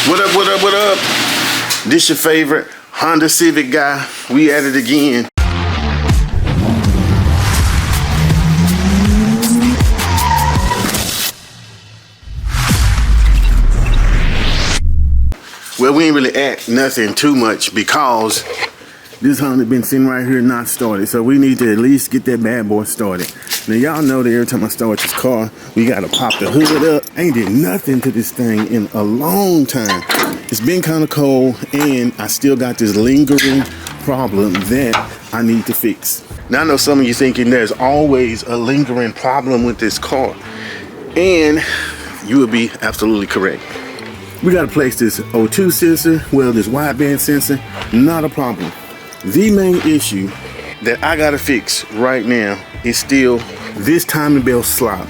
What up, what up, what up? This your favorite Honda Civic guy. We at it again. Well, we ain't really at nothing too much because this Honda been sitting right here not started. So we need to at least get that bad boy started. Now y'all know that every time I start this car, we gotta pop the hood up. I ain't did nothing to this thing in a long time. It's been kind of cold and I still got this lingering problem that I need to fix. Now I know some of you thinking there's always a lingering problem with this car, and you would be absolutely correct. We gotta place this O2 sensor, well, this wideband sensor, not a problem. The main issue that I gotta fix right now is still this timing belt slop.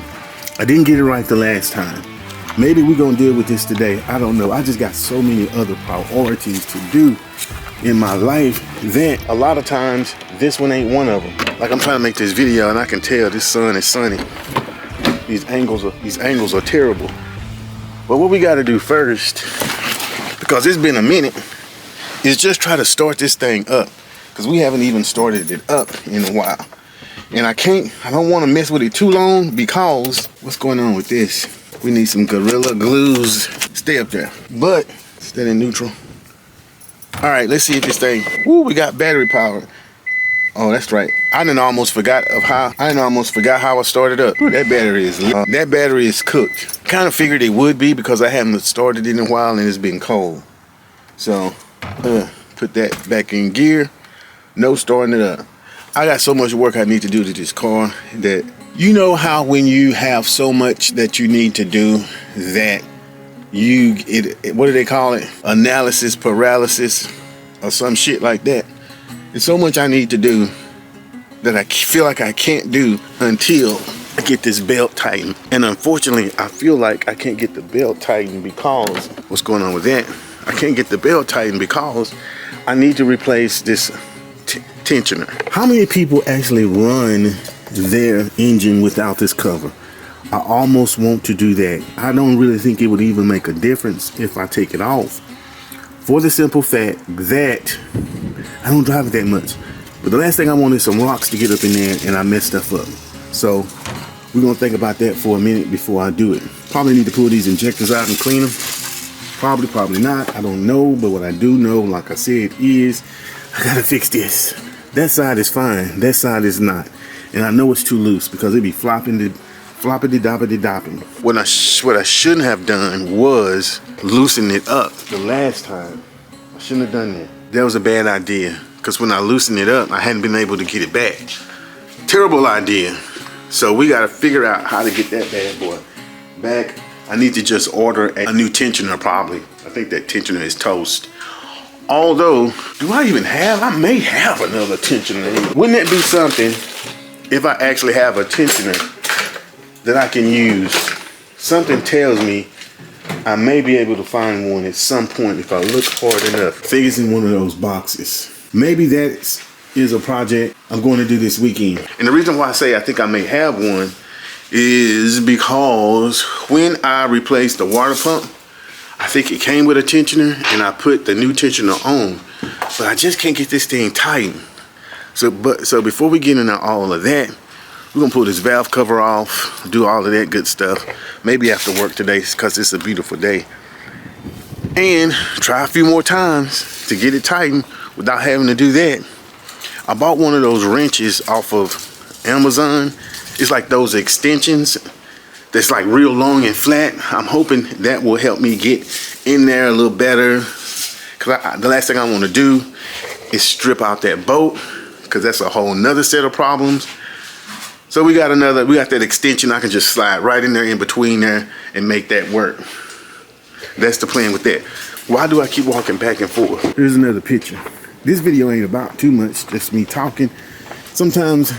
I didn't get it right the last time. Maybe we're gonna deal with this today. I don't know. I just got so many other priorities to do in my life that a lot of times this one ain't one of them. Like, I'm trying to make this video and I can tell this sun is sunny. These angles are terrible. But what we gotta do first, because it's been a minute, is just try to start this thing up. Because we haven't even started it up in a while. And I don't want to mess with it too long because what's going on with this? We need some Gorilla Glues. Stay up there. But stay in neutral. All right, let's see if this thing, we got battery power. Oh, that's right. I almost forgot how I started up. Ooh, that battery is cooked. Kind of figured it would be because I haven't started it in a while and it's been cold. So, put that back in gear. No starting it up. I got so much work I need to do to this car that, you know how when you have so much that you need to do that what do they call it? Analysis paralysis or some shit like that. There's so much I need to do that I feel like I can't do until I get this belt tightened. And unfortunately, I feel like I can't get the belt tightened because, what's going on with that? I can't get the belt tightened because I need to replace this tensioner. How many people actually run their engine without this cover? I almost want to do that. I don't really think it would even make a difference if I take it off, for the simple fact that I don't drive it that much. But the last thing I want is some rocks to get up in there and I mess stuff up. So we're gonna think about that for a minute before I do it. Probably need to pull these injectors out and clean them. Probably not. I don't know. But what I do know, like I said, is I gotta fix this. That side is fine. That side is not. And I know it's too loose because it be floppity doppity. What I shouldn't have done was loosen it up the last time. I shouldn't have done that. That was a bad idea because when I loosened it up, I hadn't been able to get it back. Terrible idea. So we got to figure out how to get that bad boy back. I need to just order a new tensioner probably. I think that tensioner is toast. Although, I may have another tensioner. Wouldn't it be something if I actually have a tensioner that I can use? Something tells me I may be able to find one at some point if I look hard enough. I think it's in one of those boxes. Maybe that is a project I'm going to do this weekend. And the reason why I say I think I may have one is because when I replaced the water pump, I think it came with a tensioner and I put the new tensioner on, but I just can't get this thing tightened. So before we get into all of that, we're gonna pull this valve cover off, do all of that good stuff. Maybe after work today because it's a beautiful day. And try a few more times to get it tightened without having to do that. I bought one of those wrenches off of Amazon. It's like those extensions that's like real long and flat. I'm hoping that will help me get in there a little better. Cause the last thing I want to do is strip out that bolt, because that's a whole nother set of problems. So we got that extension. I can just slide right in there in between there and make that work. That's the plan with that. Why do I keep walking back and forth? Here's another picture. This video ain't about too much, just me talking. Sometimes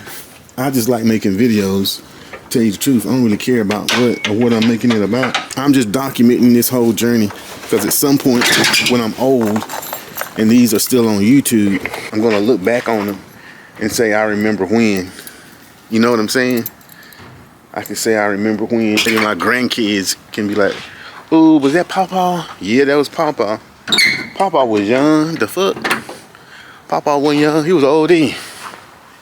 I just like making videos. Tell you the truth, I don't really care about what I'm making it about. I'm just documenting this whole journey because at some point when I'm old and these are still on YouTube, I'm gonna look back on them and say I remember when. You know what I'm saying? I can say I remember when. Maybe my grandkids can be like, Ooh, was that Pawpaw? Yeah, that was Pawpaw. Pawpaw was young. The fuck? Pawpaw wasn't young. He was old then.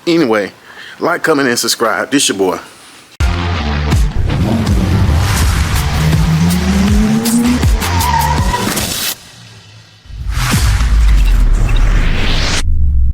Anyway, like, comment, and subscribe. This your boy.